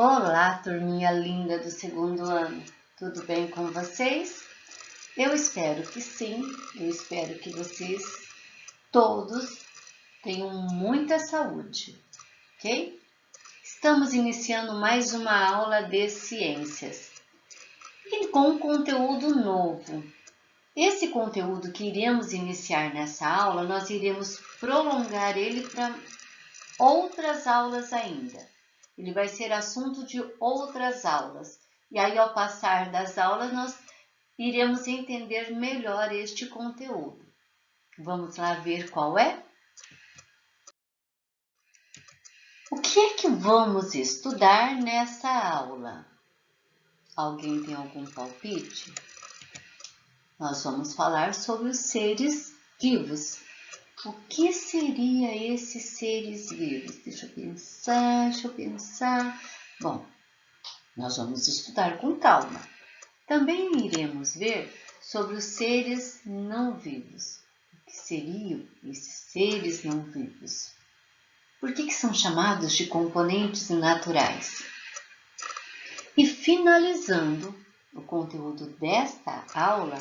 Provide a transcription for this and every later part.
Olá, turminha linda do segundo ano, tudo bem com vocês? Eu espero que sim, eu espero que vocês todos tenham muita saúde, ok? Estamos iniciando mais uma aula de ciências e com um conteúdo novo. Esse conteúdo que iremos iniciar nessa aula, nós iremos prolongar ele para outras aulas ainda. Ele vai ser assunto de outras aulas. E aí, ao passar das aulas, nós iremos entender melhor este conteúdo. Vamos lá ver qual é? O que é que vamos estudar nessa aula? Alguém tem algum palpite? Nós vamos falar sobre os seres vivos. O que seria esses seres vivos? Deixa eu pensar. Bom, nós vamos estudar com calma. Também iremos ver sobre os seres não vivos. O que seriam esses seres não vivos? Por que são chamados de componentes naturais? E finalizando o conteúdo desta aula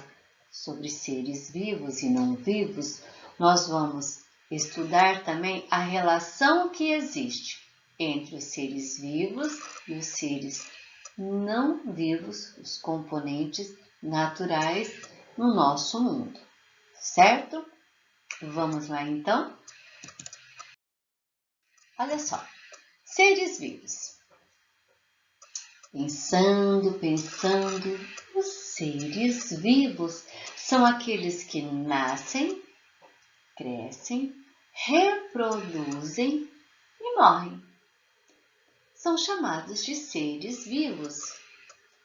sobre seres vivos e não vivos, nós vamos estudar também a relação que existe entre os seres vivos e os seres não vivos, os componentes naturais no nosso mundo, certo? Vamos lá então? Olha só, seres vivos. Pensando, os seres vivos são aqueles que nascem, crescem, reproduzem e morrem. São chamados de seres vivos.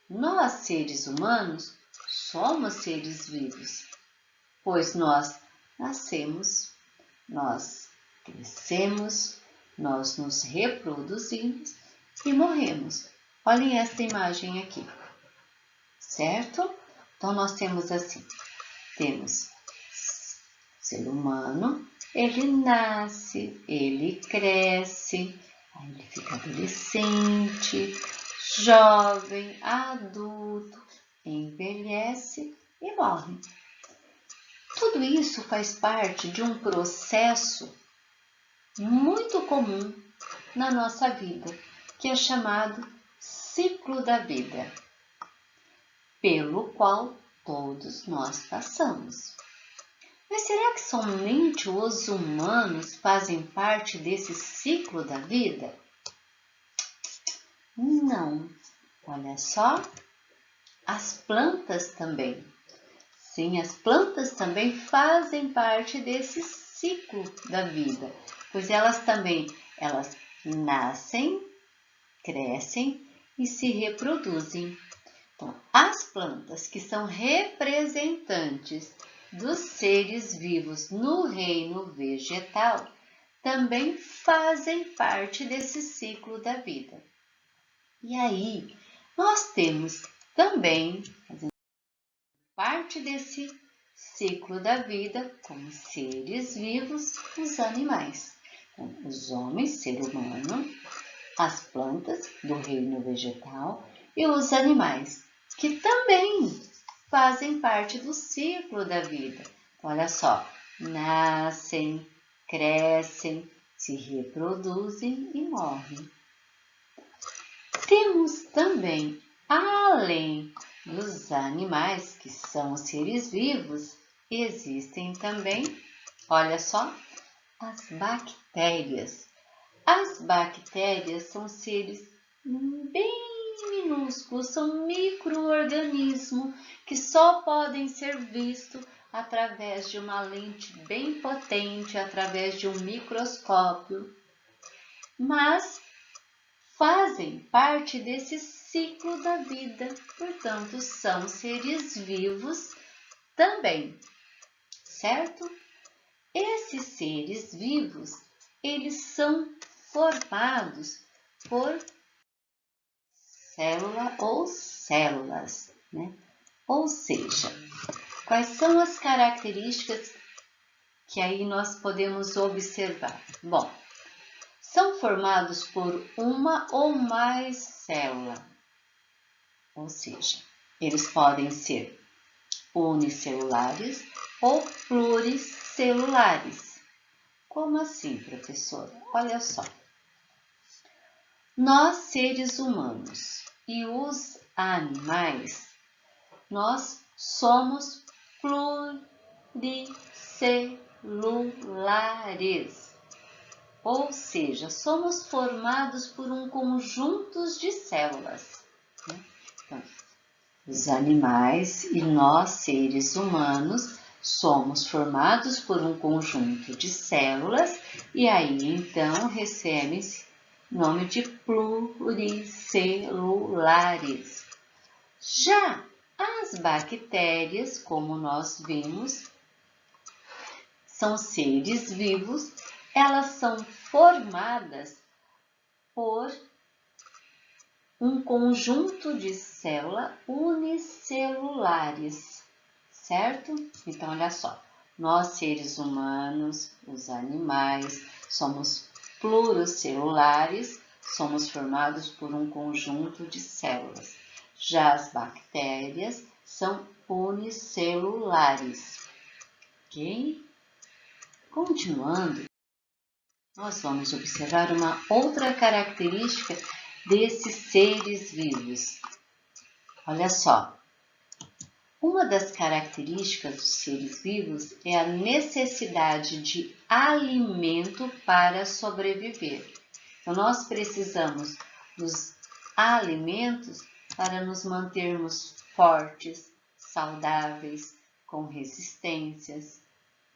Nós, seres humanos, somos seres vivos, pois nós nascemos, nós crescemos, nós nos reproduzimos e morremos. Olhem esta imagem aqui, certo? Então, nós temos assim, temos ser humano, ele nasce, ele cresce, aí ele fica adolescente, jovem, adulto, envelhece e morre. Tudo isso faz parte de um processo muito comum na nossa vida, que é chamado ciclo da vida, pelo qual todos nós passamos. Mas será que somente os humanos fazem parte desse ciclo da vida? Não. Olha só, as plantas também. Sim, as plantas também fazem parte desse ciclo da vida, pois elas nascem, crescem e se reproduzem. Então, as plantas que são representantes dos seres vivos no reino vegetal também fazem parte desse ciclo da vida. E aí, nós temos também, fazendo parte desse ciclo da vida, como seres vivos, os animais. Então, os homens, ser humano, as plantas do reino vegetal e os animais, que também fazem parte do ciclo da vida. Olha só, nascem, crescem, se reproduzem e morrem. Temos também, além dos animais, que são os seres vivos, existem também, olha só, as bactérias. As bactérias são seres bem minúsculos, são micro-organismos que só podem ser vistos através de uma lente bem potente, através de um microscópio, mas fazem parte desse ciclo da vida, portanto, são seres vivos também, certo? Esses seres vivos, eles são formados por célula ou células, né? Ou seja, quais são as características que aí nós podemos observar? Bom, são formados por uma ou mais células, ou seja, eles podem ser unicelulares ou pluricelulares. Como assim, professora? Olha só. Nós, seres humanos e os animais, nós somos pluricelulares, ou seja, somos formados por um conjunto de células. Então, os animais e nós, seres humanos, somos formados por um conjunto de células e aí então recebem-se o nome de pluricelulares. Já as bactérias, como nós vimos, são seres vivos, elas são formadas por um conjunto de células unicelulares, certo? Então, olha só, nós seres humanos, os animais, somos pluricelulares, somos formados por um conjunto de células. Já as bactérias são unicelulares, ok? Continuando, nós vamos observar uma outra característica desses seres vivos. Olha só, uma das características dos seres vivos é a necessidade de alimento para sobreviver. Então, nós precisamos dos alimentos para nos mantermos fortes, saudáveis, com resistências,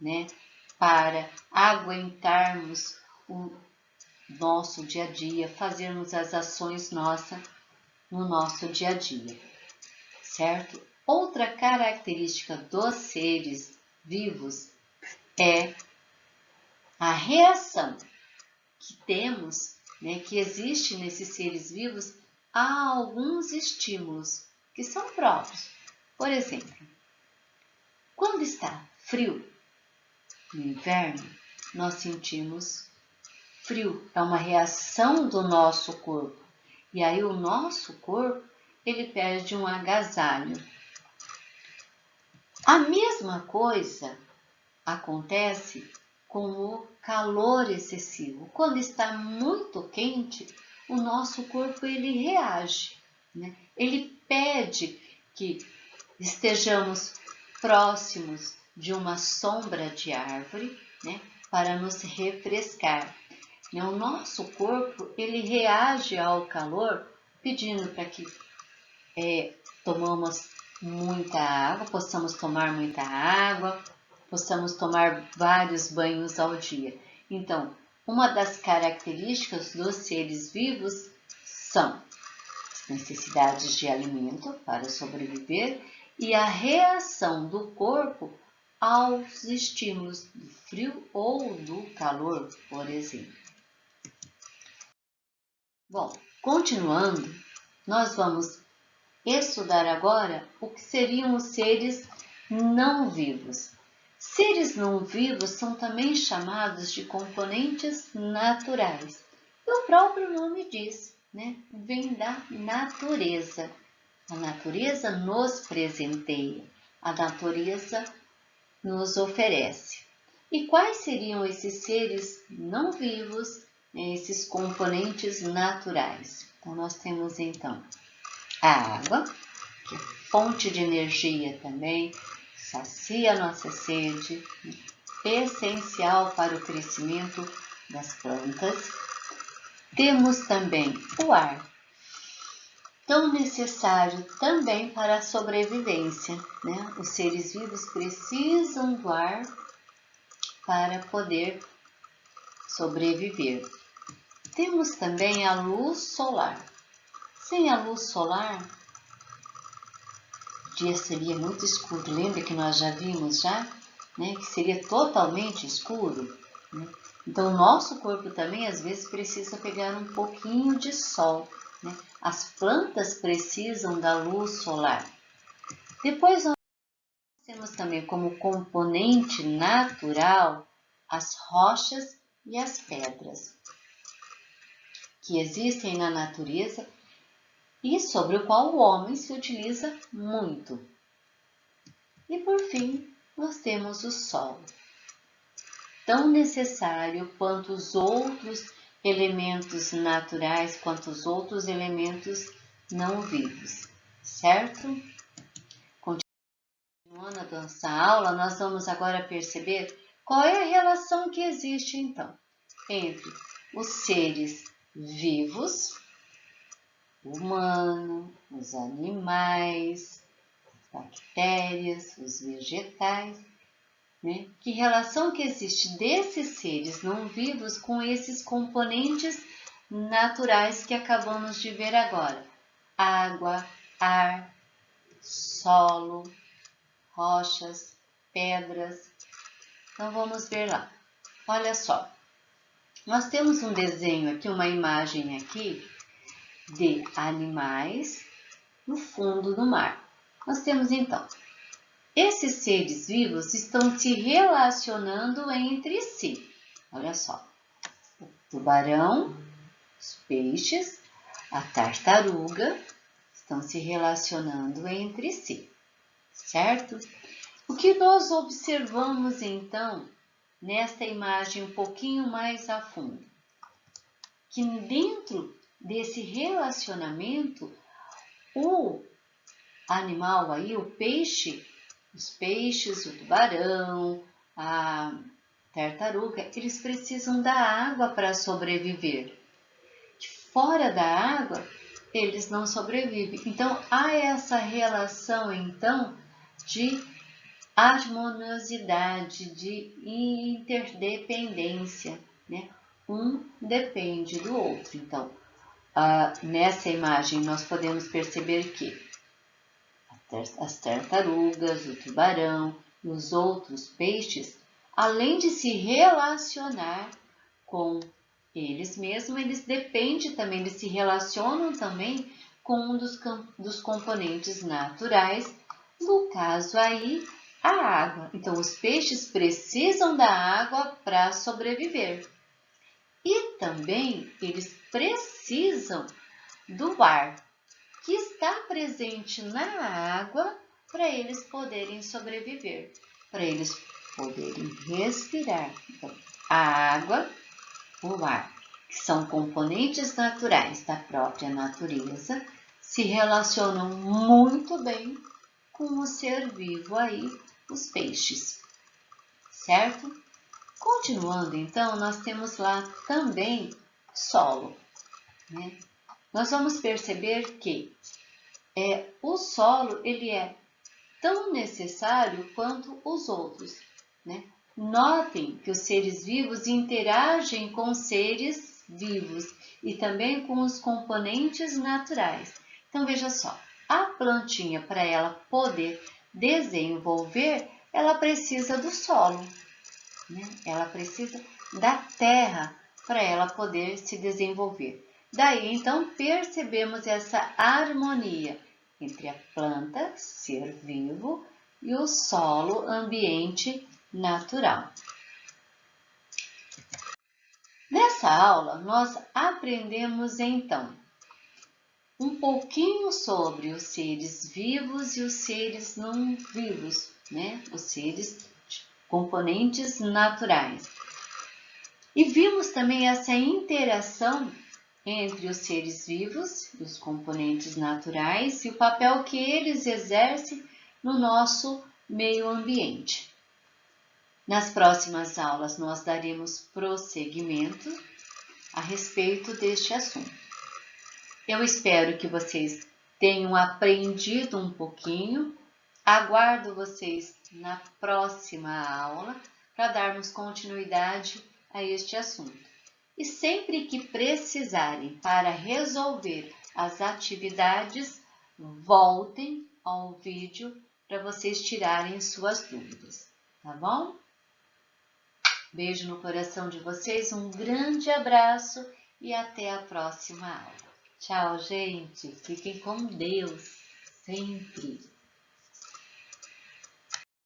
né? Para aguentarmos o nosso dia a dia, fazermos as ações nossas no nosso dia a dia, certo? Outra característica dos seres vivos é a reação que temos, né, que existe nesses seres vivos a alguns estímulos que são próprios. Por exemplo, quando está frio, no inverno, nós sentimos frio, é uma reação do nosso corpo. E aí o nosso corpo, ele perde um agasalho. A mesma coisa acontece com o calor excessivo. Quando está muito quente, o nosso corpo ele reage, né? Ele pede que estejamos próximos de uma sombra de árvore, né? Para nos refrescar. O nosso corpo ele reage ao calor pedindo para que tomamos muita água, possamos tomar muita água, possamos tomar vários banhos ao dia. Então, uma das características dos seres vivos são as necessidades de alimento para sobreviver e a reação do corpo aos estímulos do frio ou do calor, por exemplo. Bom, continuando, nós vamos estudar agora o que seriam os seres não vivos. Seres não vivos são também chamados de componentes naturais. E o próprio nome diz, né? Vem da natureza. A natureza nos presenteia, a natureza nos oferece. E quais seriam esses seres não vivos, esses componentes naturais? Então, nós temos então a água, que é fonte de energia também, sacia a nossa sede, essencial para o crescimento das plantas. Temos também o ar, tão necessário também para a sobrevivência, né? Os seres vivos precisam do ar para poder sobreviver. Temos também a luz solar. Sem a luz solar, o dia seria muito escuro. Lembra que nós já vimos né, que seria totalmente escuro? Né? Então, o nosso corpo também, às vezes, precisa pegar um pouquinho de sol. Né? As plantas precisam da luz solar. Depois, nós temos também como componente natural as rochas e as pedras. que existem na natureza e sobre o qual o homem se utiliza muito. E por fim, nós temos o solo, tão necessário quanto os outros elementos naturais, quanto os outros elementos não vivos, certo? Continuando a nossa aula, nós vamos agora perceber qual é a relação que existe, então, entre os seres vivos, o humano, os animais, as bactérias, os vegetais, né? Que relação que existe desses seres não vivos com esses componentes naturais que acabamos de ver agora? Água, ar, solo, rochas, pedras. Então vamos ver lá. Olha só, nós temos um desenho aqui, uma imagem aqui de animais no fundo do mar. Nós temos então, esses seres vivos estão se relacionando entre si. Olha só, o tubarão, os peixes, a tartaruga estão se relacionando entre si, certo? O que nós observamos então nesta imagem um pouquinho mais a fundo? Que dentro desse relacionamento, o animal aí, o peixe, os peixes, o tubarão, a tartaruga, eles precisam da água para sobreviver. Fora da água, eles não sobrevivem. Então, há essa relação, então, de harmoniosidade, de interdependência, né? Um depende do outro. Então, nessa imagem, nós podemos perceber que as tartarugas, o tubarão e os outros peixes, além de se relacionar com eles mesmos, eles dependem também, eles se relacionam também com um dos componentes naturais, no caso aí, a água. Então, os peixes precisam da água para sobreviver. E também eles precisam do ar, que está presente na água para eles poderem sobreviver, para eles poderem respirar. Então, a água, o ar, que são componentes naturais da própria natureza, se relacionam muito bem com o ser vivo aí, os peixes, certo? Continuando, então, nós temos lá também solo, né? Nós vamos perceber que o solo ele é tão necessário quanto os outros, né? Notem que os seres vivos interagem com os seres vivos e também com os componentes naturais. Então veja só, a plantinha, para ela poder desenvolver, ela precisa do solo, né? Ela precisa da terra para ela poder se desenvolver. Daí então percebemos essa harmonia entre a planta, ser vivo, e o solo, ambiente natural. Nessa aula, nós aprendemos então um pouquinho sobre os seres vivos e os seres não vivos, né? Os seres componentes naturais. E vimos também essa interação entre os seres vivos e os componentes naturais e o papel que eles exercem no nosso meio ambiente. Nas próximas aulas, nós daremos prosseguimento a respeito deste assunto. Eu espero que vocês tenham aprendido um pouquinho. Aguardo vocês na próxima aula para darmos continuidade a este assunto. E sempre que precisarem para resolver as atividades, voltem ao vídeo para vocês tirarem suas dúvidas, tá bom? Beijo no coração de vocês, um grande abraço e até a próxima aula. Tchau, gente. Fiquem com Deus sempre.